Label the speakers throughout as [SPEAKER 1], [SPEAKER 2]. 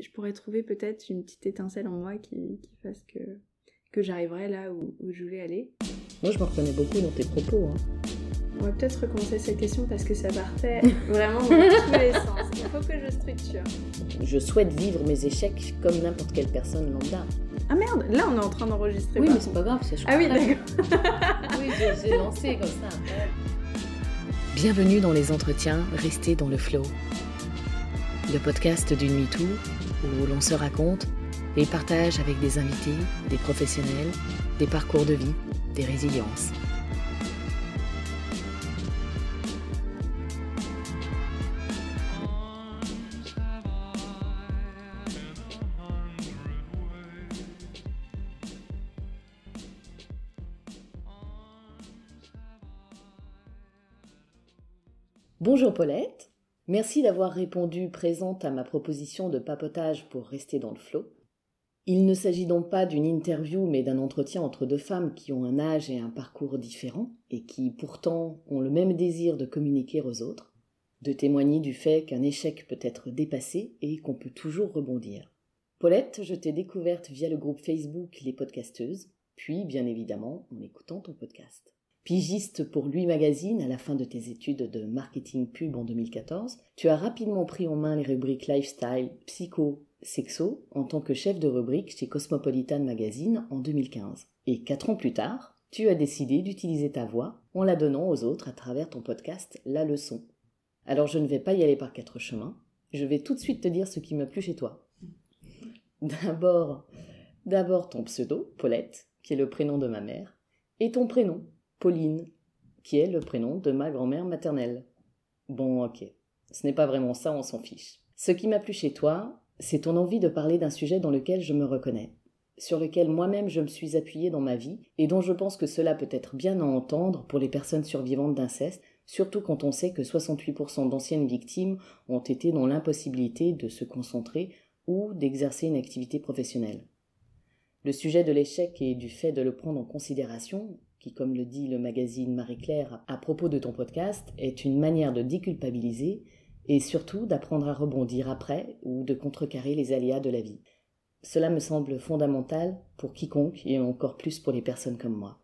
[SPEAKER 1] je pourrais trouver peut-être une petite étincelle en moi qui fasse que j'arriverai là où je voulais aller.
[SPEAKER 2] Moi, je me reconnais beaucoup dans tes propos.
[SPEAKER 1] On va peut-être recommencer cette question parce que ça partait vraiment dans tous les sens. Il faut que je structure.
[SPEAKER 2] Je souhaite vivre mes échecs comme n'importe quelle personne lambda.
[SPEAKER 1] Ah merde, là on est en train d'enregistrer.
[SPEAKER 2] Oui, mais c'est pas grave, c'est chouette.
[SPEAKER 1] Ah oui, d'accord.
[SPEAKER 2] Oui, j'ai lancé comme ça. Bienvenue dans les entretiens, restez dans le flow. Le podcast d'une MeToo où l'on se raconte et partage avec des invités, des professionnels, des parcours de vie, des résiliences. Bonjour Paulette, merci d'avoir répondu présente à ma proposition de papotage pour rester dans le flow. Il ne s'agit donc pas d'une interview mais d'un entretien entre deux femmes qui ont un âge et un parcours différents et qui pourtant ont le même désir de communiquer aux autres, de témoigner du fait qu'un échec peut être dépassé et qu'on peut toujours rebondir. Paulette, je t'ai découverte via le groupe Facebook Les Podcasteuses, puis bien évidemment en écoutant ton podcast. Pigiste pour Lui Magazine à la fin de tes études de marketing pub en 2014, tu as rapidement pris en main les rubriques lifestyle, psycho, sexo en tant que chef de rubrique chez Cosmopolitan Magazine en 2015. Et 4 ans plus tard, tu as décidé d'utiliser ta voix en la donnant aux autres à travers ton podcast La Leçon. Alors je ne vais pas y aller par 4 chemins, je vais tout de suite te dire ce qui m'a plu chez toi. D'abord ton pseudo, Paulette, qui est le prénom de ma mère, et ton prénom, Pauline, qui est le prénom de ma grand-mère maternelle. Bon, ok, ce n'est pas vraiment ça, on s'en fiche. Ce qui m'a plu chez toi, c'est ton envie de parler d'un sujet dans lequel je me reconnais, sur lequel moi-même je me suis appuyée dans ma vie, et dont je pense que cela peut être bien à entendre pour les personnes survivantes d'inceste, surtout quand on sait que 68% d'anciennes victimes ont été dans l'impossibilité de se concentrer ou d'exercer une activité professionnelle. Le sujet de l'échec et du fait de le prendre en considération, qui, comme le dit le magazine Marie-Claire à propos de ton podcast, est une manière de déculpabiliser et surtout d'apprendre à rebondir après ou de contrecarrer les aléas de la vie. Cela me semble fondamental pour quiconque et encore plus pour les personnes comme moi.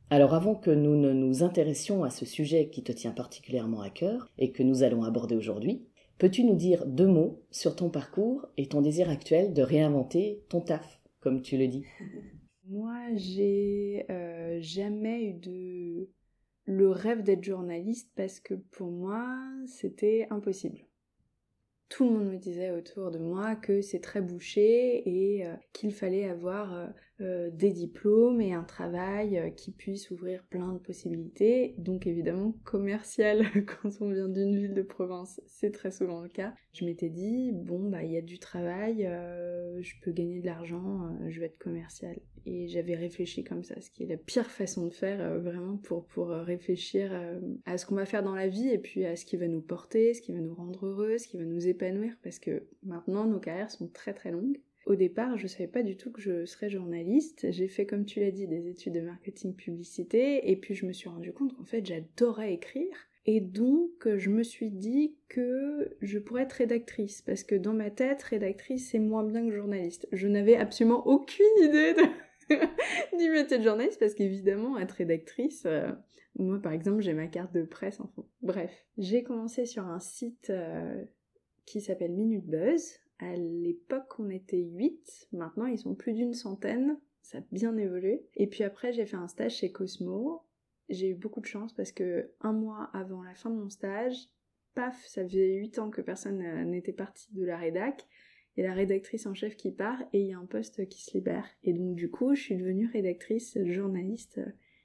[SPEAKER 2] Alors avant que nous ne nous intéressions à ce sujet qui te tient particulièrement à cœur et que nous allons aborder aujourd'hui, peux-tu nous dire 2 mots sur ton parcours et ton désir actuel de réinventer ton taf, comme tu le dis?
[SPEAKER 1] Moi, j'ai jamais eu le rêve d'être journaliste parce que pour moi, c'était impossible. Tout le monde me disait autour de moi que c'est très bouché et qu'il fallait avoir des diplômes et un travail qui puisse ouvrir plein de possibilités. Donc évidemment, commercial, quand on vient d'une ville de province, c'est très souvent le cas. Je m'étais dit, bon, bah il y a du travail, je peux gagner de l'argent, je vais être commercial. Et j'avais réfléchi comme ça, ce qui est la pire façon de faire vraiment pour réfléchir à ce qu'on va faire dans la vie et puis à ce qui va nous porter, ce qui va nous rendre heureux, ce qui va nous épanouir, parce que maintenant nos carrières sont très très longues. Au départ, je savais pas du tout que je serais journaliste. J'ai fait, comme tu l'as dit, des études de marketing publicité et puis je me suis rendu compte qu'en fait j'adorais écrire. Et donc, je me suis dit que je pourrais être rédactrice, parce que dans ma tête, rédactrice, c'est moins bien que journaliste. Je n'avais absolument aucune idée du métier de journaliste, parce qu'évidemment, être rédactrice, moi par exemple, j'ai ma carte de presse, enfin, bref. J'ai commencé sur un site qui s'appelle Minute Buzz. À l'époque, on était 8, maintenant ils sont plus d'100, ça a bien évolué. Et puis après, j'ai fait un stage chez Cosmo. J'ai eu beaucoup de chance parce que 1 mois avant la fin de mon stage, paf, ça faisait 8 ans que personne n'était parti de la rédac. Il y a la rédactrice en chef qui part et il y a un poste qui se libère. Et donc du coup, je suis devenue rédactrice, journaliste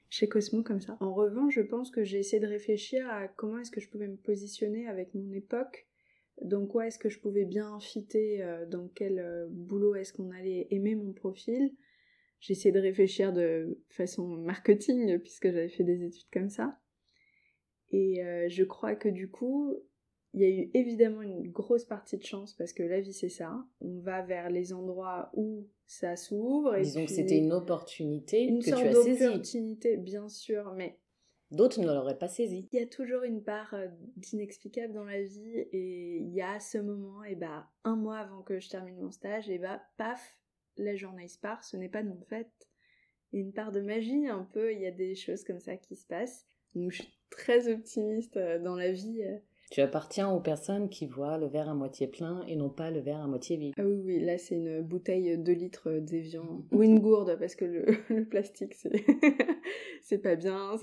[SPEAKER 1] chez Cosmo comme ça. En revanche, je pense que j'ai essayé de réfléchir à comment est-ce que je pouvais me positionner avec mon époque, dans quoi est-ce que je pouvais bien fitter, dans quel boulot est-ce qu'on allait aimer mon profil. J'ai essayé de réfléchir de façon marketing, puisque j'avais fait des études comme ça. Et je crois que du coup, il y a eu évidemment une grosse partie de chance, parce que la vie c'est ça. On va vers les endroits où ça s'ouvre.
[SPEAKER 2] Disons que c'était une opportunité
[SPEAKER 1] que tu as saisie. Une sorte d'opportunité, bien sûr, mais
[SPEAKER 2] D'autres ne l'auraient pas saisi.
[SPEAKER 1] Il y a toujours une part d'inexplicable dans la vie et il y a ce moment, et un mois avant que je termine mon stage, et paf, la journée se part, ce n'est pas de mon fait. Il y a une part de magie un peu, il y a des choses comme ça qui se passent. Donc je suis très optimiste dans la vie.
[SPEAKER 2] Tu appartiens aux personnes qui voient le verre à moitié plein et non pas le verre à moitié vide.
[SPEAKER 1] Ah oui, là c'est une bouteille 2 litres d'Evian. Ou une gourde, parce que le plastique c'est pas bien.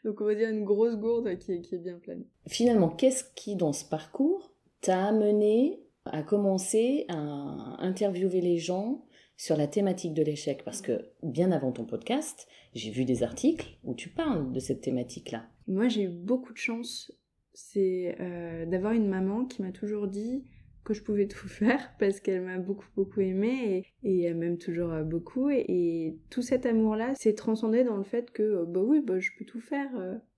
[SPEAKER 1] Donc on va dire une grosse gourde qui est bien pleine.
[SPEAKER 2] Finalement, qu'est-ce qui dans ce parcours t'a amené à commencer à interviewer les gens sur la thématique de l'échec? Parce que bien avant ton podcast, j'ai vu des articles où tu parles de cette thématique-là.
[SPEAKER 1] Moi j'ai eu beaucoup de chance, c'est d'avoir une maman qui m'a toujours dit que je pouvais tout faire parce qu'elle m'a beaucoup aimée et elle m'aime toujours beaucoup et tout cet amour-là s'est transcendé dans le fait que je peux tout faire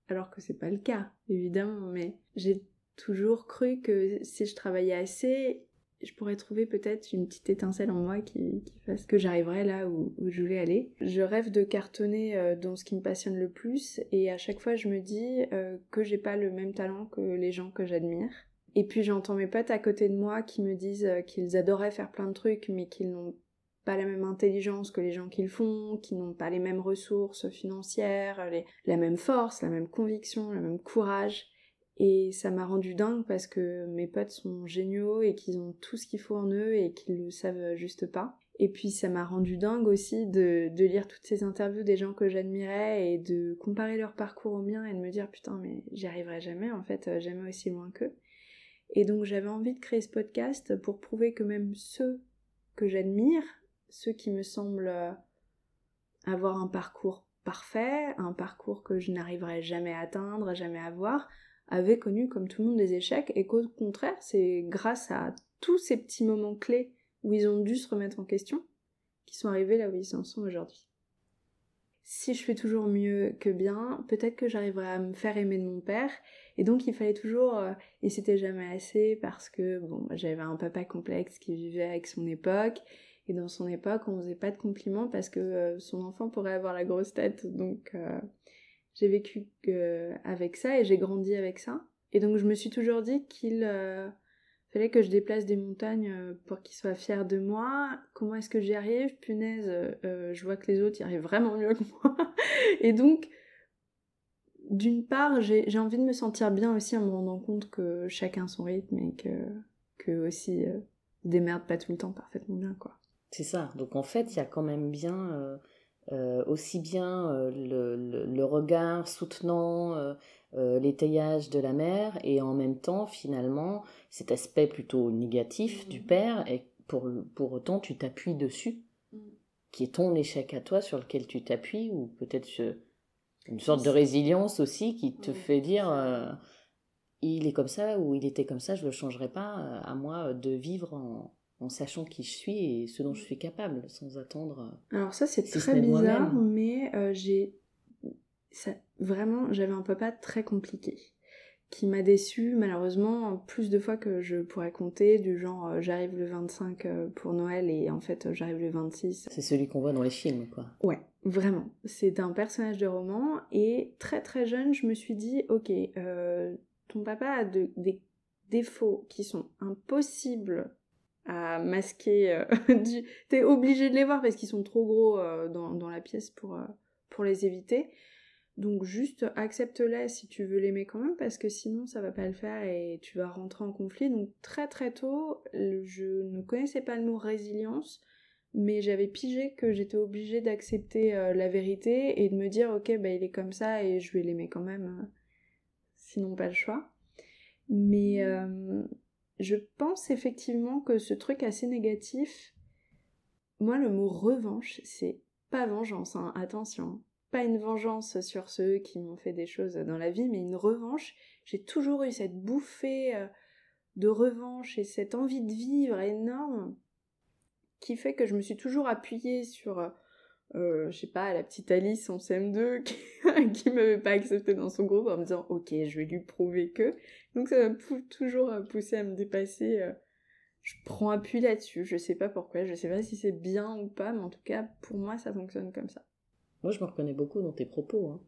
[SPEAKER 1] alors que c'est pas le cas évidemment, mais j'ai toujours cru que si je travaillais assez, je pourrais trouver peut-être une petite étincelle en moi qui fasse que j'arriverais là où je voulais aller. Je rêve de cartonner dans ce qui me passionne le plus et à chaque fois je me dis que j'ai pas le même talent que les gens que j'admire. Et puis j'entends mes potes à côté de moi qui me disent qu'ils adoraient faire plein de trucs mais qu'ils n'ont pas la même intelligence que les gens qui le font, qui n'ont pas les mêmes ressources financières, la même force, la même conviction, le même courage. Et ça m'a rendu dingue parce que mes potes sont géniaux et qu'ils ont tout ce qu'il faut en eux et qu'ils le savent juste pas. Et puis ça m'a rendu dingue aussi de lire toutes ces interviews des gens que j'admirais et de comparer leur parcours au mien et de me dire putain mais j'y arriverai jamais, en fait jamais aussi loin qu'eux. Et donc j'avais envie de créer ce podcast pour prouver que même ceux que j'admire, ceux qui me semblent avoir un parcours parfait, un parcours que je n'arriverai jamais à atteindre, jamais à avoir, avaient connu comme tout le monde des échecs et qu'au contraire c'est grâce à tous ces petits moments clés où ils ont dû se remettre en question qu'ils sont arrivés là où ils en sont aujourd'hui. Si je fais toujours mieux que bien, peut-être que j'arriverai à me faire aimer de mon père et donc il fallait toujours, et c'était jamais assez parce que j'avais un papa complexe qui vivait avec son époque et dans son époque on faisait pas de compliments parce que son enfant pourrait avoir la grosse tête, donc j'ai vécu avec ça et j'ai grandi avec ça. Et donc je me suis toujours dit qu'il fallait que je déplace des montagnes pour qu'il soit fier de moi. Comment est-ce que j'y arrive? Punaise, je vois que les autres y arrivent vraiment mieux que moi. Et donc, d'une part, j'ai envie de me sentir bien aussi en me rendant compte que chacun son rythme et que aussi se démerde pas tout le temps parfaitement bien, quoi.
[SPEAKER 2] C'est ça. Donc en fait, il y a quand même bien... aussi bien le regard soutenant l'étayage de la mère et en même temps finalement cet aspect plutôt négatif du père et pour autant tu t'appuies dessus qui est ton échec à toi sur lequel tu t'appuies ou peut-être une sorte de résilience aussi qui te fait dire il est comme ça ou il était comme ça, je le changerai pas, à moi de vivre en sachant qui je suis et ce dont je suis capable, sans attendre.
[SPEAKER 1] Alors ça c'est très bizarre, mais vraiment j'avais un papa très compliqué, qui m'a déçue malheureusement plus de fois que je pourrais compter, du genre j'arrive le 25 pour Noël et en fait j'arrive le 26.
[SPEAKER 2] C'est celui qu'on voit dans les films, quoi.
[SPEAKER 1] Ouais, vraiment. C'est un personnage de roman et très très jeune je me suis dit ok, ton papa a des défauts qui sont impossibles à masquer, t'es obligé de les voir parce qu'ils sont trop gros dans la pièce pour les éviter. Donc juste accepte-les si tu veux l'aimer quand même parce que sinon ça va pas le faire et tu vas rentrer en conflit. Donc très très tôt, je ne connaissais pas le mot résilience, mais j'avais pigé que j'étais obligée d'accepter la vérité et de me dire ok il est comme ça et je vais l'aimer quand même, sinon pas le choix. Mais je pense effectivement que ce truc assez négatif, moi le mot revanche, c'est pas vengeance, hein, attention, pas une vengeance sur ceux qui m'ont fait des choses dans la vie, mais une revanche. J'ai toujours eu cette bouffée de revanche et cette envie de vivre énorme qui fait que je me suis toujours appuyée sur je sais pas, la petite Alice en CM2 qui m'avait pas accepté dans son groupe en me disant ok je vais lui prouver que, donc ça m'a toujours poussé à me dépasser. Je prends appui là-dessus, je sais pas pourquoi, je sais pas si c'est bien ou pas, mais en tout cas pour moi ça fonctionne comme ça.
[SPEAKER 2] Moi je me reconnais beaucoup dans tes propos, hein.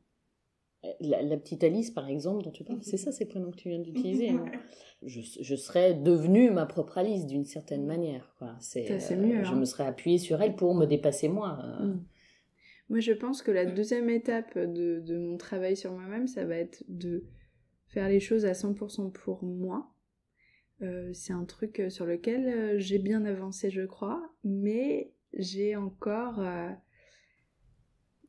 [SPEAKER 2] La petite Alice, par exemple, dont tu parles, c'est ça, c'est le prénom que tu viens d'utiliser. Non, je serais devenue ma propre Alice d'une certaine manière. Quoi.
[SPEAKER 1] C'est mieux.
[SPEAKER 2] Je me serais appuyée sur elle pour me dépasser moi.
[SPEAKER 1] Moi, je pense que la deuxième étape de mon travail sur moi-même, ça va être de faire les choses à 100% pour moi. C'est un truc sur lequel j'ai bien avancé, je crois, mais j'ai encore...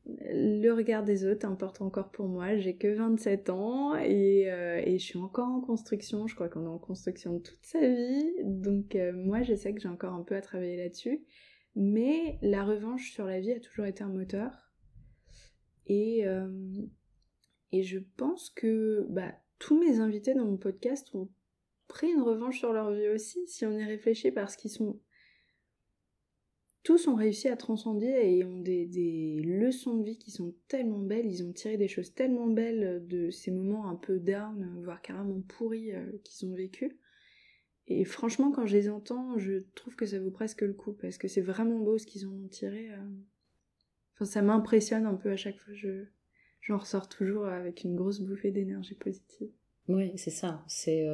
[SPEAKER 1] le regard des autres importe encore pour moi. J'ai que 27 ans et je suis encore en construction. Je crois qu'on est en construction toute sa vie. Donc moi, je sais que j'ai encore un peu à travailler là-dessus. Mais la revanche sur la vie a toujours été un moteur. Et je pense que tous mes invités dans mon podcast ont pris une revanche sur leur vie aussi, si on y réfléchit, parce qu'ils sont... Tous ont réussi à transcender et ont des leçons de vie qui sont tellement belles. Ils ont tiré des choses tellement belles de ces moments un peu down, voire carrément pourris qu'ils ont vécu. Et franchement, quand je les entends, je trouve que ça vaut presque le coup, parce que c'est vraiment beau ce qu'ils en ont tiré. Enfin, ça m'impressionne un peu à chaque fois. J'en ressors toujours avec une grosse bouffée d'énergie positive.
[SPEAKER 2] Oui, c'est ça. C'est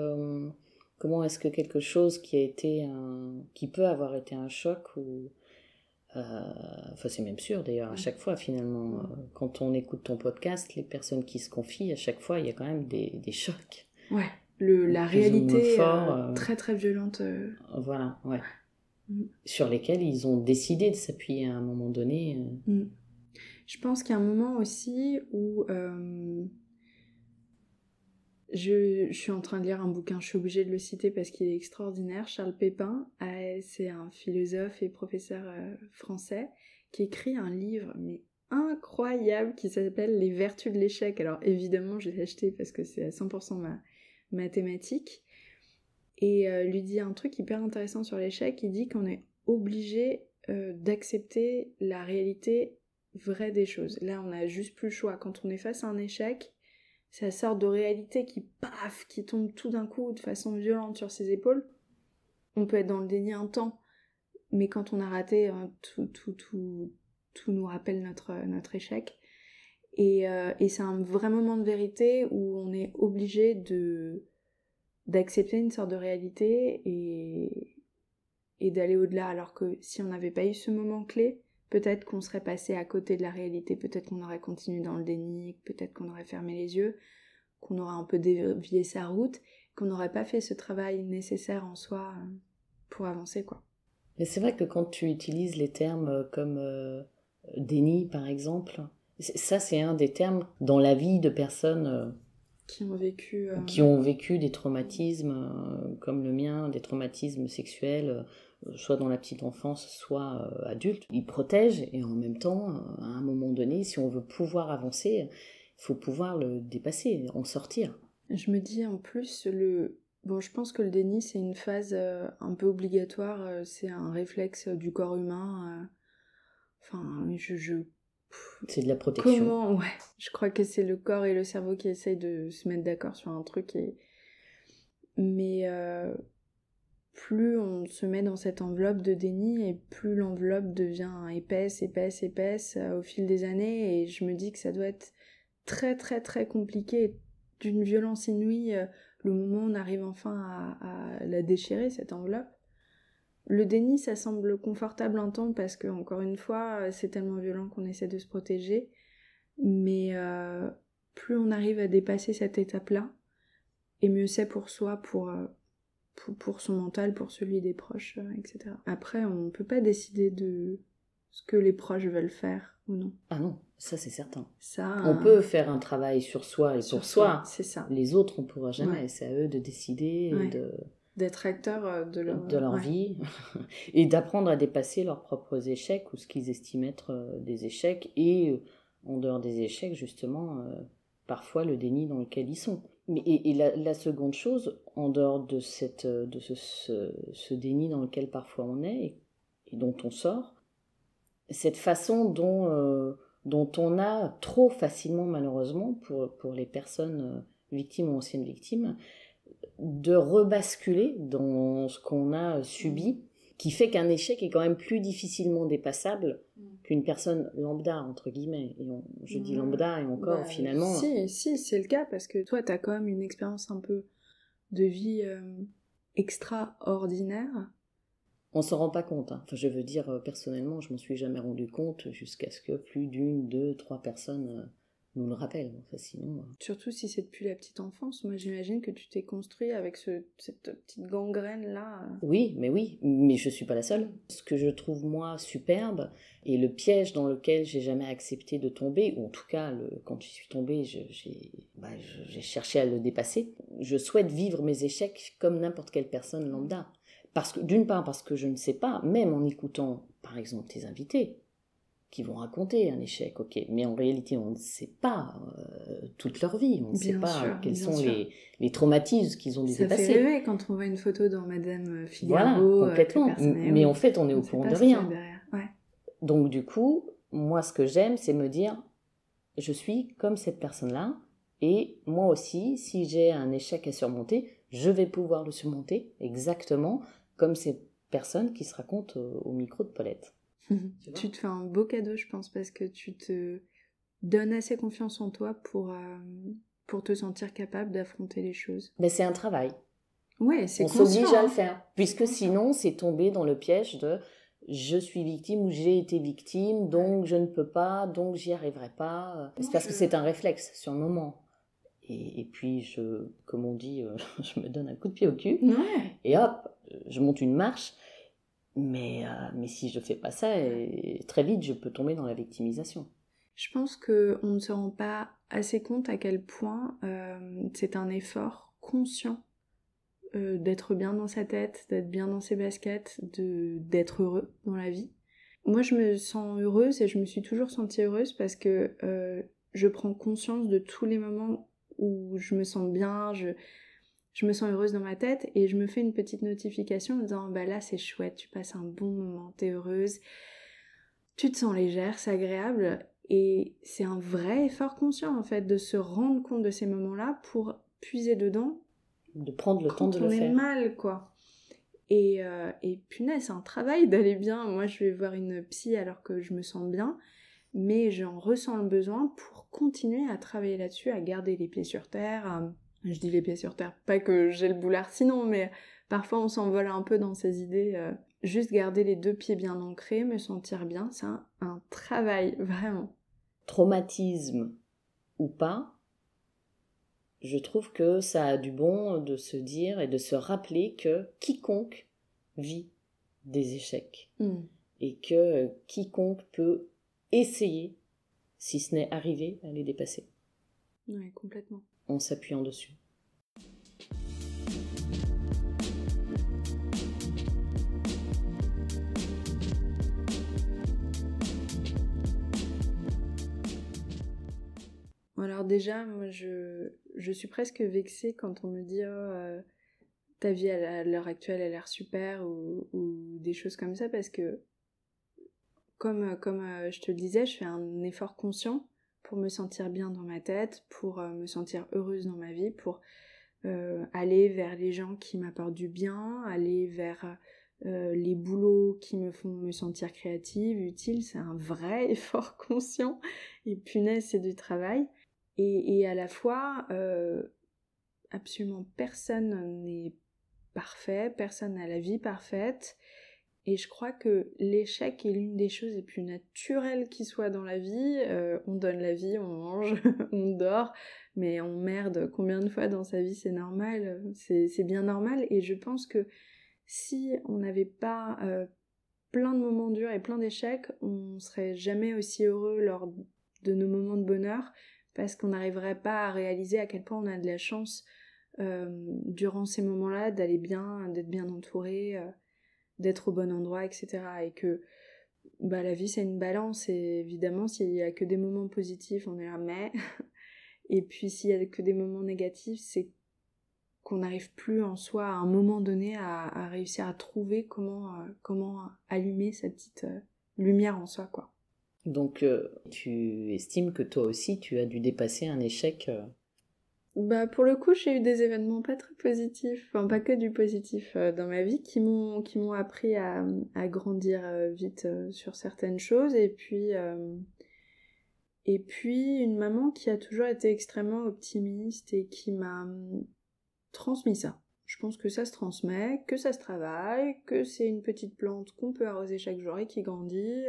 [SPEAKER 2] comment est-ce que quelque chose qui peut avoir été un choc ou enfin, c'est même sûr d'ailleurs à chaque fois finalement. Quand on écoute ton podcast, les personnes qui se confient, à chaque fois il y a quand même des chocs.
[SPEAKER 1] Ouais, la réalité très très violente.
[SPEAKER 2] Voilà, ouais. Sur lesquels ils ont décidé de s'appuyer à un moment donné.
[SPEAKER 1] Je pense qu'il y a un moment aussi où je suis en train de lire un bouquin, je suis obligée de le citer parce qu'il est extraordinaire. Charles Pépin, c'est un philosophe et professeur français qui écrit un livre mais incroyable qui s'appelle Les Vertus de l'échec. Alors évidemment, je l'ai acheté parce que c'est à 100% ma thématique. Et lui dit un truc hyper intéressant sur l'échec. Il dit qu'on est obligé d'accepter la réalité vraie des choses. Là, on n'a juste plus le choix. Quand on est face à un échec, c'est la sorte de réalité qui tombe tout d'un coup de façon violente sur ses épaules. On peut être dans le déni un temps, mais quand on a raté, tout nous rappelle notre échec. Et c'est un vrai moment de vérité où on est obligé d'accepter une sorte de réalité et d'aller au-delà. Alors que si on n'avait pas eu ce moment clé, peut-être qu'on serait passé à côté de la réalité, peut-être qu'on aurait continué dans le déni, peut-être qu'on aurait fermé les yeux, qu'on aurait un peu dévié sa route, qu'on n'aurait pas fait ce travail nécessaire en soi pour avancer, quoi.
[SPEAKER 2] Mais c'est vrai que quand tu utilises les termes comme déni, par exemple, ça c'est un des termes dans la vie de personnes qui ont vécu des traumatismes comme le mien, des traumatismes sexuels, soit dans la petite enfance, soit adultes. Ils protègent et en même temps, à un moment donné, si on veut pouvoir avancer, il faut pouvoir le dépasser, en sortir.
[SPEAKER 1] Je me dis en plus, bon, je pense que le déni, c'est une phase un peu obligatoire, c'est un réflexe du corps humain. Enfin,
[SPEAKER 2] c'est de la protection.
[SPEAKER 1] Comment, ouais. Je crois que c'est le corps et le cerveau qui essayent de se mettre d'accord sur un truc. Mais plus on se met dans cette enveloppe de déni et plus l'enveloppe devient épaisse au fil des années. Et je me dis que ça doit être très très très compliqué, d'une violence inouïe, le moment où on arrive enfin à la déchirer, cette enveloppe. Le déni, ça semble confortable un temps parce que, encore une fois, c'est tellement violent qu'on essaie de se protéger. Mais plus on arrive à dépasser cette étape-là, et mieux c'est pour soi, pour son mental, pour celui des proches, etc. Après, on ne peut pas décider de ce que les proches veulent faire ou non.
[SPEAKER 2] Ah non, ça c'est certain.
[SPEAKER 1] Ça,
[SPEAKER 2] on peut faire un travail sur soi et pour soi.
[SPEAKER 1] C'est ça.
[SPEAKER 2] Les autres, on ne pourra jamais. Ouais. C'est à eux de décider
[SPEAKER 1] d'être acteurs de
[SPEAKER 2] leur vie et d'apprendre à dépasser leurs propres échecs ou ce qu'ils estiment être des échecs et en dehors des échecs justement parfois le déni dans lequel ils sont. Et la seconde chose, en dehors de ce déni dans lequel parfois on est et dont on sort, cette façon dont on a trop facilement malheureusement pour les personnes victimes ou anciennes victimes de rebasculer dans ce qu'on a subi qui fait qu'un échec est quand même plus difficilement dépassable qu'une personne lambda, entre guillemets. Et je dis lambda et encore, finalement...
[SPEAKER 1] Si, c'est le cas, parce que toi, t'as quand même une expérience un peu de vie extraordinaire.
[SPEAKER 2] On s'en rend pas compte. Hein. Enfin, je veux dire, personnellement, je m'en suis jamais rendu compte jusqu'à ce que plus d'une, deux, trois personnes nous le rappellent. Enfin, sinon...
[SPEAKER 1] Surtout si c'est depuis la petite enfance. Moi, j'imagine que tu t'es construit avec cette petite gangrène-là.
[SPEAKER 2] Oui, mais je suis pas la seule. Ce que je trouve, moi, superbe, et le piège dans lequel j'ai jamais accepté de tomber, ou en tout cas, quand je suis tombée, j'ai cherché à le dépasser. Je souhaite vivre mes échecs comme n'importe quelle personne lambda. D'une part, parce que je ne sais pas, même en écoutant, par exemple, tes invités, qui vont raconter un échec, ok, mais en réalité, on ne sait pas toute leur vie, on ne sait pas quels sont les traumatismes qu'ils ont dû dépasser.
[SPEAKER 1] Ça fait rêver quand on voit une photo dans Madame
[SPEAKER 2] Voilà,
[SPEAKER 1] Figaro.
[SPEAKER 2] complètement, mais en fait, on est au courant de rien.
[SPEAKER 1] Ouais.
[SPEAKER 2] Donc du coup, moi, ce que j'aime, c'est me dire, je suis comme cette personne-là, et moi aussi, si j'ai un échec à surmonter, je vais pouvoir le surmonter exactement comme ces personnes qui se racontent au micro de Paulette.
[SPEAKER 1] Tu te fais un beau cadeau, je pense, parce que tu te donnes assez confiance en toi pour te sentir capable d'affronter les choses.
[SPEAKER 2] Mais c'est un travail.
[SPEAKER 1] Ouais, c'est
[SPEAKER 2] conscient. On s'oblige à le faire, puisque sinon, c'est tomber dans le piège de je suis victime ou j'ai été victime, donc je ne peux pas, donc j'y arriverai pas. C'est parce que c'est un réflexe sur le moment. Et puis, comme on dit, je me donne un coup de pied au cul, et hop, je monte une marche. Mais si je fais pas ça, très vite, je peux tomber dans la victimisation.
[SPEAKER 1] Je pense qu'on ne se rend pas assez compte à quel point c'est un effort conscient d'être bien dans sa tête, d'être bien dans ses baskets, d'être heureux dans la vie. Moi, je me sens heureuse et je me suis toujours sentie heureuse parce que je prends conscience de tous les moments où je me sens bien, je me sens heureuse dans ma tête et je me fais une petite notification en me disant bah là c'est chouette, tu passes un bon moment, t'es heureuse, tu te sens légère, c'est agréable et c'est un vrai effort conscient en fait de se rendre compte de ces moments-là pour puiser dedans.
[SPEAKER 2] De prendre le temps de le faire.
[SPEAKER 1] Quand on est mal quoi. Et punaise, c'est un travail d'aller bien. Moi je vais voir une psy alors que je me sens bien, mais j'en ressens le besoin pour continuer à travailler là-dessus, à garder les pieds sur terre. Je dis les pieds sur terre, pas que j'ai le boulard sinon, mais parfois on s'envole un peu dans ces idées. Juste garder les deux pieds bien ancrés, me sentir bien, c'est un travail, vraiment.
[SPEAKER 2] Traumatisme ou pas, je trouve que ça a du bon de se dire et de se rappeler que quiconque vit des échecs et que quiconque peut essayer, si ce n'est arriver, à les dépasser.
[SPEAKER 1] Oui, complètement.
[SPEAKER 2] En s'appuyant dessus.
[SPEAKER 1] Alors déjà, moi je suis presque vexée quand on me dit ta vie à l'heure actuelle a l'air super ou des choses comme ça parce que comme je te le disais, je fais un effort conscient pour me sentir bien dans ma tête, pour me sentir heureuse dans ma vie, pour aller vers les gens qui m'apportent du bien, aller vers les boulots qui me font me sentir créative, utile. C'est un vrai effort conscient et punaise, c'est du travail. Et à la fois, absolument personne n'est parfait, personne n'a la vie parfaite. Et je crois que l'échec est l'une des choses les plus naturelles qui soient dans la vie. On donne la vie, on mange, on dort, mais on merde combien de fois dans sa vie, c'est normal, c'est bien normal. Et je pense que si on n'avait pas plein de moments durs et plein d'échecs, on serait jamais aussi heureux lors de nos moments de bonheur, parce qu'on n'arriverait pas à réaliser à quel point on a de la chance durant ces moments-là d'aller bien, d'être bien entouré, d'être au bon endroit, etc. Et que la vie c'est une balance et évidemment s'il y a que des moments positifs on est là mais et puis s'il y a que des moments négatifs c'est qu'on n'arrive plus en soi à un moment donné à réussir à trouver comment allumer cette petite lumière en soi quoi.
[SPEAKER 2] Donc tu estimes que toi aussi tu as dû dépasser un échec
[SPEAKER 1] Bah pour le coup, j'ai eu des événements pas très positifs, enfin pas que du positif dans ma vie qui m'ont appris à grandir vite sur certaines choses et puis une maman qui a toujours été extrêmement optimiste et qui m'a transmis ça. Je pense que ça se transmet, que ça se travaille, que c'est une petite plante qu'on peut arroser chaque jour et qui grandit.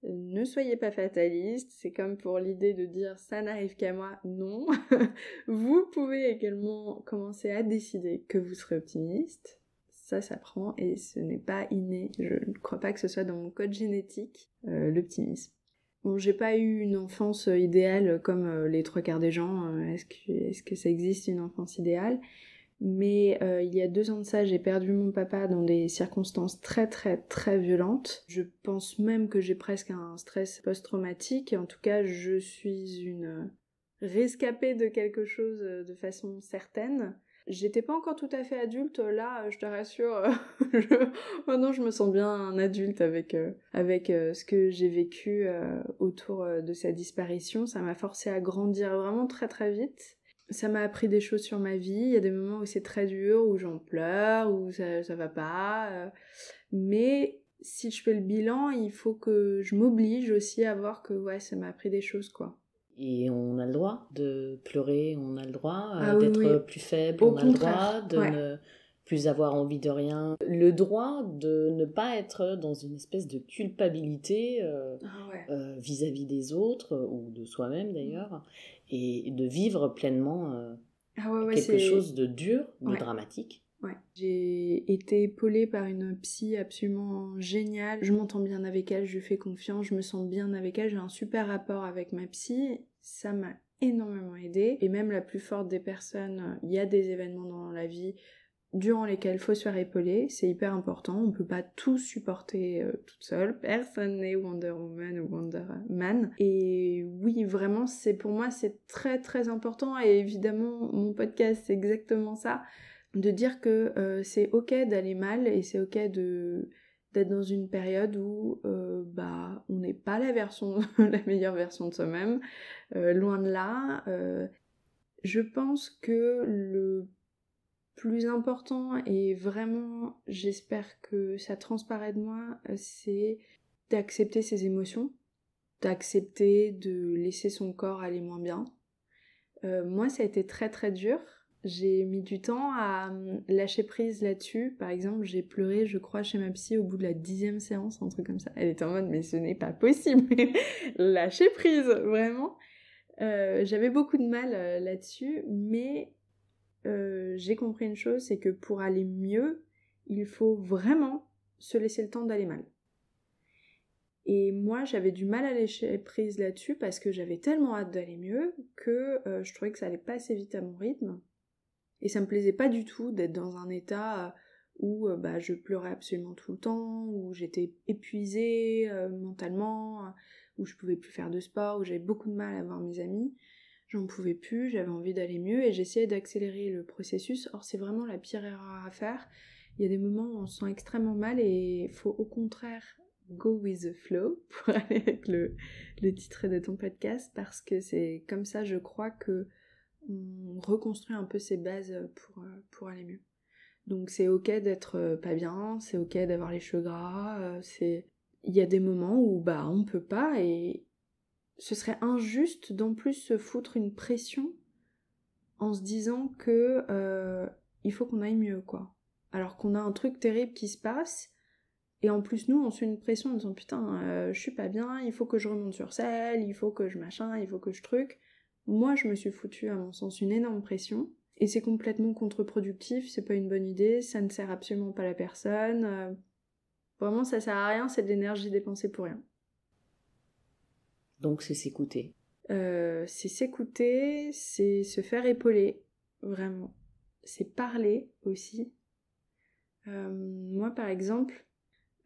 [SPEAKER 1] Ne soyez pas fataliste, c'est comme pour l'idée de dire ça n'arrive qu'à moi, non. Vous pouvez également commencer à décider que vous serez optimiste. Ça s'apprend et ce n'est pas inné. Je ne crois pas que ce soit dans mon code génétique, l'optimisme. Bon, j'ai pas eu une enfance idéale comme les trois quarts des gens. Est-ce que ça existe une enfance idéale ? Mais il y a 2 ans de ça, j'ai perdu mon papa dans des circonstances très très très violentes. Je pense même que j'ai presque un stress post-traumatique. En tout cas, je suis une rescapée de quelque chose de façon certaine. J'étais pas encore tout à fait adulte, là, je te rassure. Maintenant, je me sens bien un adulte avec ce que j'ai vécu autour de sa disparition. Ça m'a forcé à grandir vraiment très très vite. Ça m'a appris des choses sur ma vie. Il y a des moments où c'est très dur, où j'en pleure, où ça va pas. Mais si je fais le bilan, il faut que je m'oblige aussi à voir que ouais, ça m'a appris des choses, quoi.
[SPEAKER 2] Et on a le droit de pleurer, on a le droit
[SPEAKER 1] Ah oui, oui.
[SPEAKER 2] d'être plus faible,
[SPEAKER 1] Au
[SPEAKER 2] on a le droit
[SPEAKER 1] contraire,
[SPEAKER 2] de
[SPEAKER 1] ouais.
[SPEAKER 2] ne plus avoir envie de rien, le droit de ne pas être dans une espèce de culpabilité
[SPEAKER 1] Ah ouais.
[SPEAKER 2] vis-à-vis des autres, ou de soi-même d'ailleurs, et de vivre pleinement
[SPEAKER 1] Ah ouais, ouais,
[SPEAKER 2] quelque
[SPEAKER 1] c'est...
[SPEAKER 2] chose de dur, de
[SPEAKER 1] Ouais.
[SPEAKER 2] dramatique.
[SPEAKER 1] Ouais. J'ai été épaulée par une psy absolument géniale. Je m'entends bien avec elle, je lui fais confiance, je me sens bien avec elle, j'ai un super rapport avec ma psy. Ça m'a énormément aidée. Et même la plus forte des personnes, il y a des événements dans la vie durant lesquels il faut se faire épauler, c'est hyper important, on peut pas tout supporter toute seule, personne n'est Wonder Woman ou Wonder Man, et oui, vraiment, pour moi, c'est très très important, et évidemment, mon podcast, c'est exactement ça, de dire que c'est ok d'aller mal, et c'est ok d'être dans une période où on n'est pas la meilleure version de soi-même, loin de là. Je pense que le plus important, et vraiment j'espère que ça transparaît de moi, c'est d'accepter ses émotions, d'accepter de laisser son corps aller moins bien. Moi ça a été très très dur, j'ai mis du temps à lâcher prise là-dessus. Par exemple, j'ai pleuré, je crois, chez ma psy au bout de la 10e séance, un truc comme ça. Elle était en mode mais ce n'est pas possible, lâcher prise, vraiment. J'avais beaucoup de mal là-dessus, mais j'ai compris une chose, c'est que pour aller mieux, il faut vraiment se laisser le temps d'aller mal. Et moi, j'avais du mal à lâcher prise là-dessus parce que j'avais tellement hâte d'aller mieux que je trouvais que ça allait pas assez vite à mon rythme. Et ça me plaisait pas du tout d'être dans un état où je pleurais absolument tout le temps, où j'étais épuisée mentalement, où je pouvais plus faire de sport, où j'avais beaucoup de mal à voir mes amis. J'en pouvais plus, j'avais envie d'aller mieux et j'essayais d'accélérer le processus. Or, c'est vraiment la pire erreur à faire. Il y a des moments où on se sent extrêmement mal et il faut au contraire go with the flow, pour aller avec le titre de ton podcast, parce que c'est comme ça, je crois, que on reconstruit un peu ses bases pour aller mieux. Donc c'est ok d'être pas bien, c'est ok d'avoir les cheveux gras, il y a des moments où on peut pas, et ce serait injuste d'en plus se foutre une pression en se disant que il faut qu'on aille mieux, quoi. Alors qu'on a un truc terrible qui se passe, et en plus nous on se fait une pression en disant putain je suis pas bien, il faut que je remonte sur scène, il faut que je machin, il faut que je truc. Moi je me suis foutu à mon sens une énorme pression, et c'est complètement contre-productif, c'est pas une bonne idée, ça ne sert absolument pas la personne, vraiment ça sert à rien, c'est de l'énergie dépensée pour rien.
[SPEAKER 2] Donc c'est s'écouter.
[SPEAKER 1] C'est s'écouter, c'est se faire épauler, vraiment. C'est parler aussi. Moi, par exemple,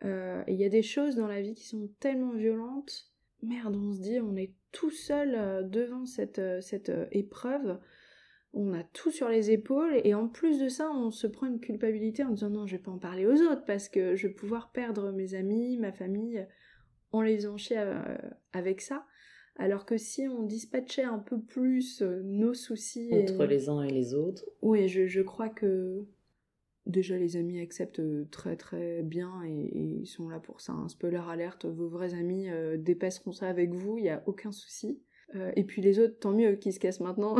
[SPEAKER 1] il y a des choses dans la vie qui sont tellement violentes. Merde, on se dit, on est tout seul devant cette épreuve. On a tout sur les épaules, et en plus de ça, on se prend une culpabilité en disant non, je vais pas en parler aux autres parce que je vais pouvoir perdre mes amis, ma famille, en les faisant chier avec ça. Alors que si on dispatchait un peu plus nos soucis...
[SPEAKER 2] Entre les uns et les autres.
[SPEAKER 1] Oui, je crois que déjà les amis acceptent très très bien et ils sont là pour ça. Un spoiler alerte, vos vrais amis dépasseront ça avec vous, il n'y a aucun souci. Et puis les autres, tant mieux qu'ils se cassent maintenant.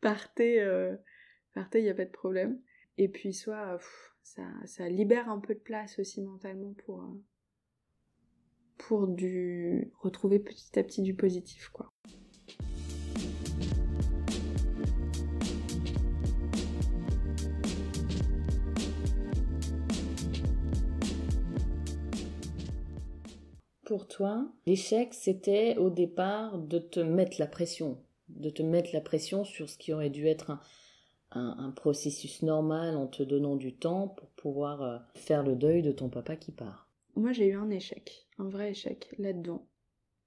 [SPEAKER 1] Partez, il n'y a pas de problème. Et puis soit, ça libère un peu de place aussi mentalement pour retrouver petit à petit du positif, quoi.
[SPEAKER 2] Pour toi, l'échec, c'était au départ de te mettre la pression sur ce qui aurait dû être un processus normal en te donnant du temps pour pouvoir faire le deuil de ton papa qui part.
[SPEAKER 1] Moi, j'ai eu un échec, un vrai échec là-dedans.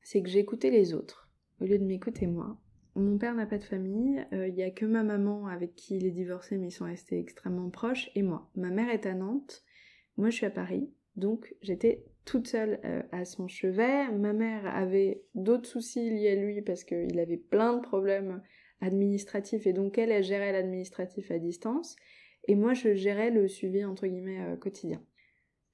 [SPEAKER 1] C'est que j'ai écouté les autres, au lieu de m'écouter moi. Mon père n'a pas de famille, il n'y a que ma maman avec qui il est divorcé, mais ils sont restés extrêmement proches, et moi. Ma mère est à Nantes, moi je suis à Paris, donc j'étais toute seule à son chevet. Ma mère avait d'autres soucis liés à lui parce qu'il avait plein de problèmes administratifs, et donc elle gérait l'administratif à distance, et moi je gérais le suivi entre guillemets quotidien.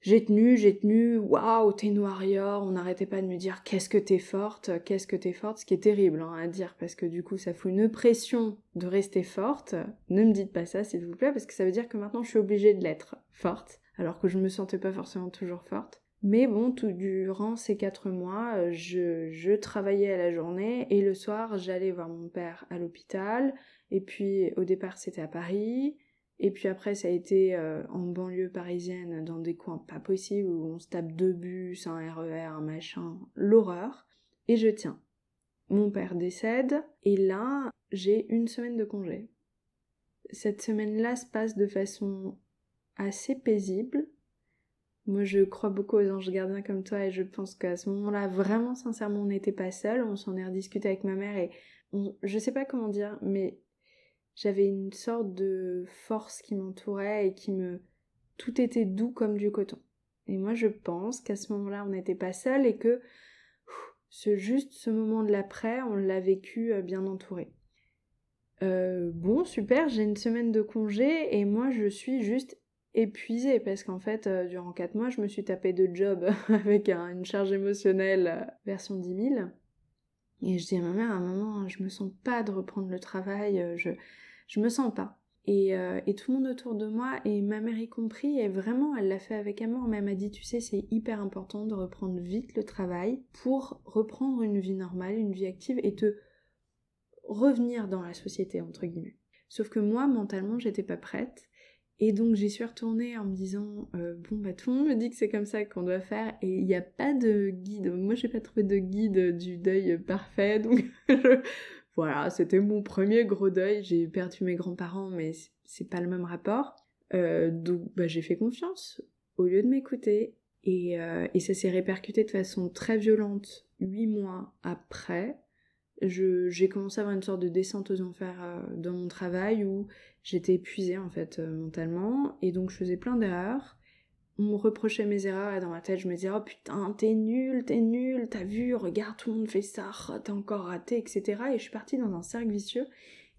[SPEAKER 1] J'ai tenu, waouh, t'es une warrior, on n'arrêtait pas de me dire qu'est-ce que t'es forte, ce qui est terrible à dire, parce que du coup ça fout une pression de rester forte. Ne me dites pas ça s'il vous plaît, parce que ça veut dire que maintenant je suis obligée de l'être forte, alors que je me sentais pas forcément toujours forte. Mais bon, tout durant ces 4 mois, je travaillais à la journée, et le soir j'allais voir mon père à l'hôpital, et puis au départ c'était à Paris. Et puis après, ça a été en banlieue parisienne, dans des coins pas possibles, où on se tape 2 bus, un RER, un machin, l'horreur. Et je tiens. Mon père décède, et là, j'ai 1 semaine de congé. Cette semaine-là se passe de façon assez paisible. Moi, je crois beaucoup aux anges gardiens comme toi, et je pense qu'à ce moment-là, vraiment, sincèrement, on n'était pas seuls. On s'en est rediscuté avec ma mère, et je sais pas comment dire, mais... j'avais une sorte de force qui m'entourait et tout était doux comme du coton. Et moi je pense qu'à ce moment-là on n'était pas seuls, et que ce moment de l'après, on l'a vécu bien entouré. Bon, super, j'ai 1 semaine de congé et moi je suis juste épuisée parce qu'en fait durant 4 mois je me suis tapé 2 jobs avec une charge émotionnelle version 10 000. Et je dis à ma mère, à un moment, je me sens pas de reprendre le travail, je me sens pas. Et tout le monde autour de moi, et ma mère y compris, et vraiment, elle l'a fait avec amour, mais elle m'a dit, tu sais, c'est hyper important de reprendre vite le travail pour reprendre une vie normale, une vie active, et te revenir dans la société, entre guillemets. Sauf que moi, mentalement, j'étais pas prête. Et donc j'y suis retournée en me disant tout le monde me dit que c'est comme ça qu'on doit faire, et il n'y a pas de guide. Moi j'ai pas trouvé de guide du deuil parfait, donc voilà, c'était mon premier gros deuil. J'ai perdu mes grands-parents, mais c'est pas le même rapport. Donc j'ai fait confiance au lieu de m'écouter, et ça s'est répercuté de façon très violente 8 mois après. J'ai commencé à avoir une sorte de descente aux enfers dans mon travail, où j'étais épuisée en fait mentalement, et donc je faisais plein d'erreurs. On me reprochait mes erreurs, et dans ma tête je me disais oh putain t'es nul, t'as vu, regarde tout le monde fait ça, t'as encore raté, etc. Et je suis partie dans un cercle vicieux,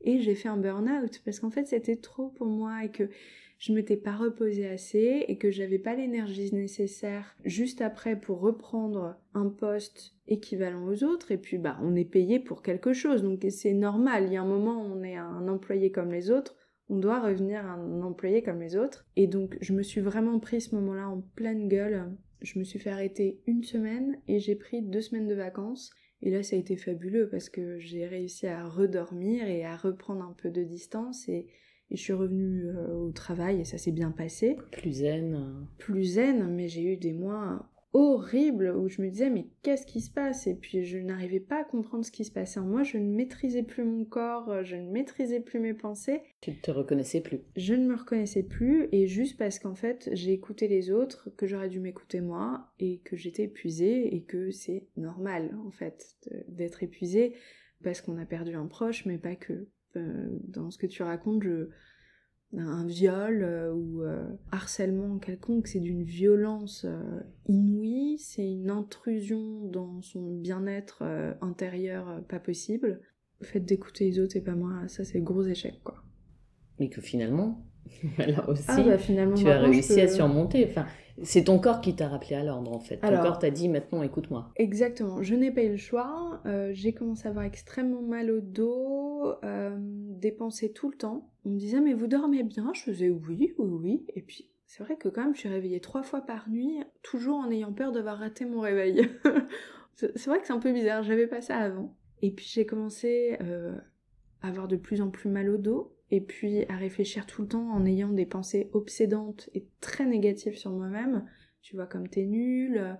[SPEAKER 1] et j'ai fait un burn-out parce qu'en fait c'était trop pour moi, et que je m'étais pas reposée assez, et que j'avais pas l'énergie nécessaire juste après pour reprendre un poste équivalent aux autres. Et puis on est payé pour quelque chose, donc c'est normal, il y a un moment où on est un employé comme les autres, on doit revenir à un employé comme les autres. Et donc je me suis vraiment pris ce moment-là en pleine gueule. Je me suis fait arrêter 1 semaine, et j'ai pris 2 semaines de vacances. Et là ça a été fabuleux parce que j'ai réussi à redormir et à reprendre un peu de distance, et je suis revenue au travail, et ça s'est bien passé.
[SPEAKER 2] Plus zen.
[SPEAKER 1] Plus zen, mais j'ai eu des mois horribles où je me disais mais qu'est-ce qui se passe, et puis je n'arrivais pas à comprendre ce qui se passait en moi. Je ne maîtrisais plus mon corps, je ne maîtrisais plus mes pensées.
[SPEAKER 2] Tu ne te reconnaissais plus.
[SPEAKER 1] Je ne me reconnaissais plus, et juste parce qu'en fait j'ai écouté les autres, que j'aurais dû m'écouter moi, et que j'étais épuisée, et que c'est normal en fait d'être épuisée parce qu'on a perdu un proche, mais pas que. Dans ce que tu racontes, un viol ou harcèlement quelconque, c'est d'une violence inouïe, c'est une intrusion dans son bien-être intérieur pas possible. Le fait d'écouter les autres et pas moi, ça c'est gros échec, quoi.
[SPEAKER 2] Mais que finalement, là aussi,
[SPEAKER 1] Finalement,
[SPEAKER 2] tu as réussi à surmonter. Enfin, c'est ton corps qui t'a rappelé à l'ordre, en fait. Ton corps t'a dit, maintenant, écoute-moi.
[SPEAKER 1] Exactement, je n'ai pas eu le choix. J'ai commencé à avoir extrêmement mal au dos, des pensées tout le temps. On me disait, mais vous dormez bien? Je faisais oui. Et puis, c'est vrai que quand même, je suis réveillée 3 fois par nuit, toujours en ayant peur d'avoir raté mon réveil. C'est vrai que c'est un peu bizarre, j'avais pas ça avant. Et puis, j'ai commencé à avoir de plus en plus mal au dos. Et puis à réfléchir tout le temps en ayant des pensées obsédantes et très négatives sur moi-même. Tu vois comme t'es nulle,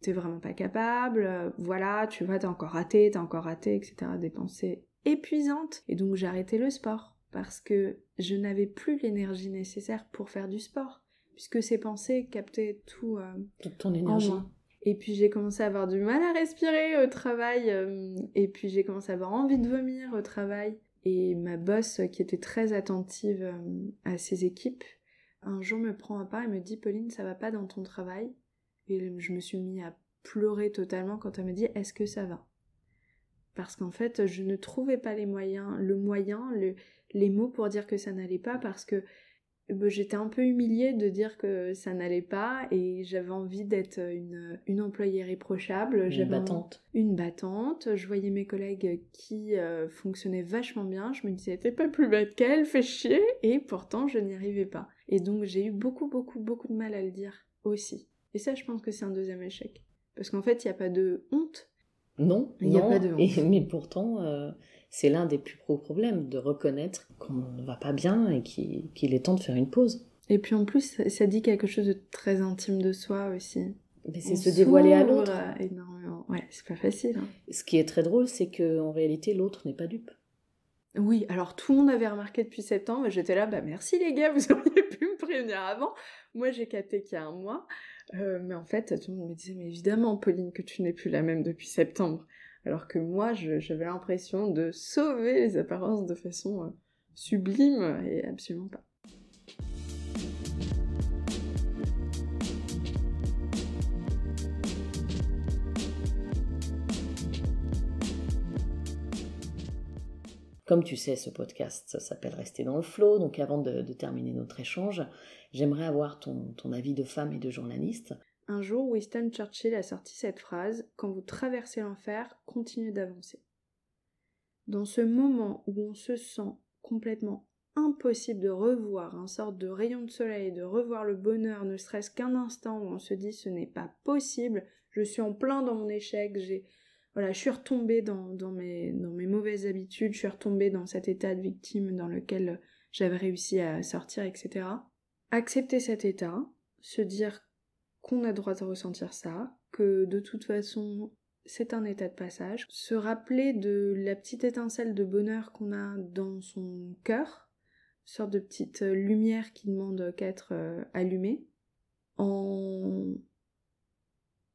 [SPEAKER 1] t'es vraiment pas capable, voilà, tu vois, t'as encore raté, etc. Des pensées épuisantes. Et donc j'ai arrêté le sport parce que je n'avais plus l'énergie nécessaire pour faire du sport. Puisque ces pensées captaient
[SPEAKER 2] toute ton énergie.
[SPEAKER 1] En moi. Et puis j'ai commencé à avoir du mal à respirer au travail. Et puis j'ai commencé à avoir envie de vomir au travail. Et ma boss, qui était très attentive à ses équipes, un jour me prend à part et me dit « Pauline, ça va pas dans ton travail ?» Et je me suis mis à pleurer totalement quand elle me dit « Est-ce que ça va ?» Parce qu'en fait, je ne trouvais pas les mots pour dire que ça n'allait pas parce que j'étais un peu humiliée de dire que ça n'allait pas et j'avais envie d'être une employée irréprochable. Une battante. Je voyais mes collègues qui fonctionnaient vachement bien. Je me disais, t'es pas plus bête qu'elle, fais chier. Et pourtant, je n'y arrivais pas. Et donc, j'ai eu beaucoup de mal à le dire aussi. Et ça, je pense que c'est un deuxième échec. Parce qu'en fait, il n'y a pas de honte.
[SPEAKER 2] Non, il n'y a pas de honte. Mais pourtant, c'est l'un des plus gros problèmes, de reconnaître qu'on ne va pas bien et qu'il est temps de faire une pause.
[SPEAKER 1] Et puis en plus, ça dit quelque chose de très intime de soi aussi.
[SPEAKER 2] Mais c'est se dévoiler à l'autre.
[SPEAKER 1] Énormément. Ouais, c'est pas facile. Hein.
[SPEAKER 2] Ce qui est très drôle, c'est qu'en réalité, l'autre n'est pas dupe.
[SPEAKER 1] Oui, alors tout le monde avait remarqué depuis septembre, et j'étais là, merci les gars, vous auriez pu me prévenir avant. Moi, j'ai capté qu'il y a un mois. Mais en fait, tout le monde me disait, mais évidemment, Pauline, que tu n'es plus la même depuis septembre. Alors que moi, j'avais l'impression de sauver les apparences de façon sublime, et absolument pas.
[SPEAKER 2] Comme tu sais, ce podcast, ça s'appelle Rester dans le flow. Donc avant de terminer notre échange, j'aimerais avoir ton avis de femme et de journaliste.
[SPEAKER 1] Un jour, Winston Churchill a sorti cette phrase « Quand vous traversez l'enfer, continuez d'avancer ». Dans ce moment où on se sent complètement impossible de revoir une sorte de rayon de soleil, de revoir le bonheur, ne serait-ce qu'un instant où on se dit « ce n'est pas possible, je suis en plein dans mon échec, je suis retombée dans mes mauvaises habitudes, je suis retombée dans cet état de victime dans lequel j'avais réussi à sortir, etc. » Accepter cet état, se dire qu'on a le droit de ressentir ça, que de toute façon c'est un état de passage, se rappeler de la petite étincelle de bonheur qu'on a dans son cœur, une sorte de petite lumière qui demande qu'à être allumée, en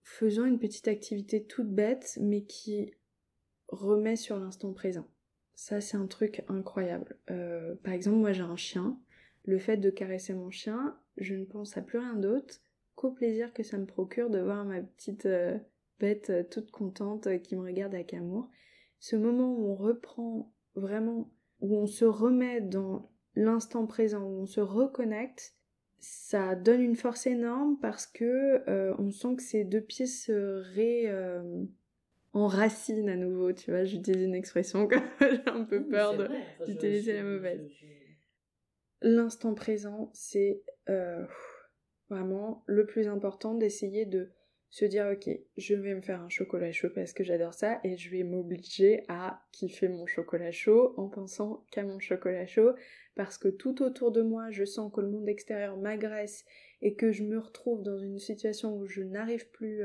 [SPEAKER 1] faisant une petite activité toute bête mais qui remet sur l'instant présent. Ça c'est un truc incroyable. Par exemple, moi j'ai un chien, le fait de caresser mon chien, je ne pense à plus rien d'autre qu'au plaisir que ça me procure de voir ma petite bête toute contente qui me regarde avec amour. Ce moment où on reprend vraiment, où on se remet dans l'instant présent, où on se reconnecte, ça donne une force énorme parce que on sent que ces deux pieds se enracinent à nouveau, tu vois, j'utilise une expression que j'ai un peu peur d'utiliser la mauvaise. L'instant présent, c'est vraiment le plus important, d'essayer de se dire ok, je vais me faire un chocolat chaud parce que j'adore ça et je vais m'obliger à kiffer mon chocolat chaud en pensant qu'à mon chocolat chaud parce que tout autour de moi je sens que le monde extérieur m'agresse et que je me retrouve dans une situation où je n'arrive plus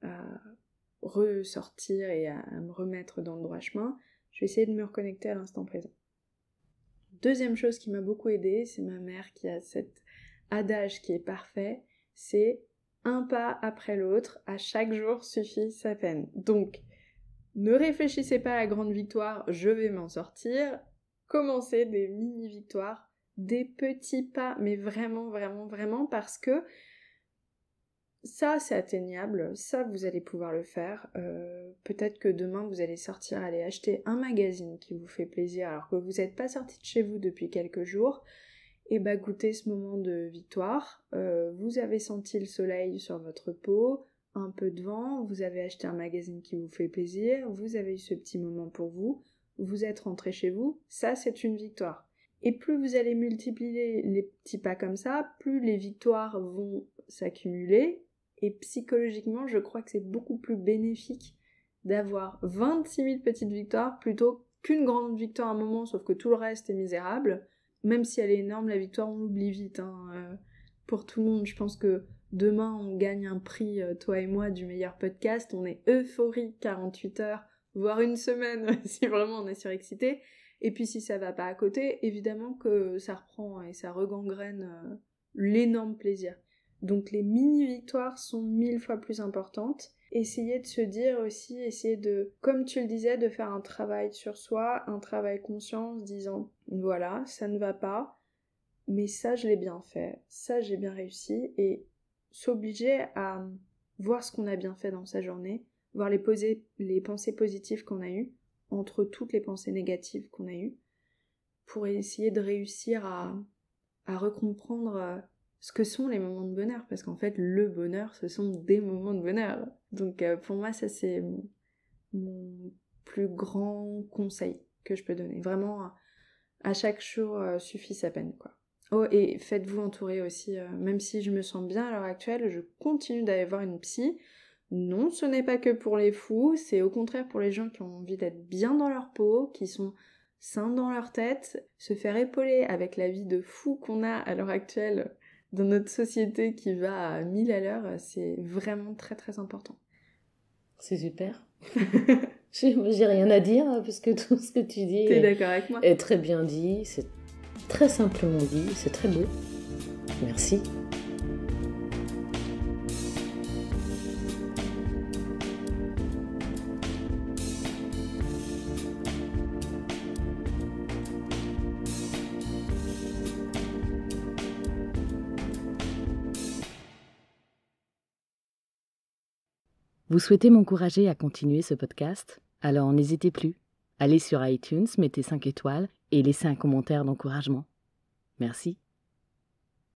[SPEAKER 1] à ressortir et à me remettre dans le droit chemin. Je vais essayer de me reconnecter à l'instant présent. Deuxième chose qui m'a beaucoup aidée, c'est ma mère qui a cet adage qui est parfait, c'est un pas après l'autre, à chaque jour suffit sa peine. Donc, ne réfléchissez pas à la grande victoire, je vais m'en sortir, commencez des mini-victoires des petits pas, mais vraiment, vraiment, vraiment, parce que ça, c'est atteignable, ça, vous allez pouvoir le faire. Peut-être que demain, vous allez sortir, aller acheter un magazine qui vous fait plaisir, alors que vous n'êtes pas sorti de chez vous depuis quelques jours, et bah goûtez ce moment de victoire. Vous avez senti le soleil sur votre peau, un peu de vent, vous avez acheté un magazine qui vous fait plaisir, vous avez eu ce petit moment pour vous, vous êtes rentré chez vous, ça, c'est une victoire. Et plus vous allez multiplier les petits pas comme ça, plus les victoires vont s'accumuler. Et psychologiquement, je crois que c'est beaucoup plus bénéfique d'avoir 26 000 petites victoires plutôt qu'une grande victoire à un moment, sauf que tout le reste est misérable. Même si elle est énorme, la victoire, on l'oublie vite. Pour tout le monde, je pense que demain, on gagne un prix, toi et moi, du meilleur podcast. On est euphorique 48 heures, voire une semaine, si vraiment on est surexcité. Et puis si ça va pas à côté, évidemment que ça reprend et ça regangrène l'énorme plaisir. Donc les mini-victoires sont 1000 fois plus importantes. Essayez de se dire aussi, essayez de, comme tu le disais, de faire un travail sur soi, un travail conscient, en se disant, voilà, ça ne va pas, mais ça je l'ai bien fait, ça j'ai bien réussi, et s'obliger à voir ce qu'on a bien fait dans sa journée, voir les pensées positives qu'on a eues, entre toutes les pensées négatives qu'on a eues, pour essayer de réussir à recomprendre ce que sont les moments de bonheur, parce qu'en fait le bonheur ce sont des moments de bonheur. Donc pour moi ça c'est mon plus grand conseil que je peux donner. Vraiment à chaque jour suffit sa peine, quoi. Oh, et faites-vous entourer aussi, même si je me sens bien à l'heure actuelle, je continue d'aller voir une psy. Non, ce n'est pas que pour les fous, c'est au contraire pour les gens qui ont envie d'être bien dans leur peau, qui sont sains dans leur tête. Se faire épauler avec la vie de fou qu'on a à l'heure actuelle dans notre société qui va à 1000 à l'heure, c'est vraiment très très important.
[SPEAKER 2] C'est super. J'ai rien à dire, parce que tout ce que tu dis
[SPEAKER 1] T'es d'accord avec moi ?
[SPEAKER 2] est très bien dit, c'est très simplement dit, c'est très beau. Merci. Vous souhaitez m'encourager à continuer ce podcast ? Alors n'hésitez plus. Allez sur iTunes, mettez 5 étoiles et laissez un commentaire d'encouragement. Merci.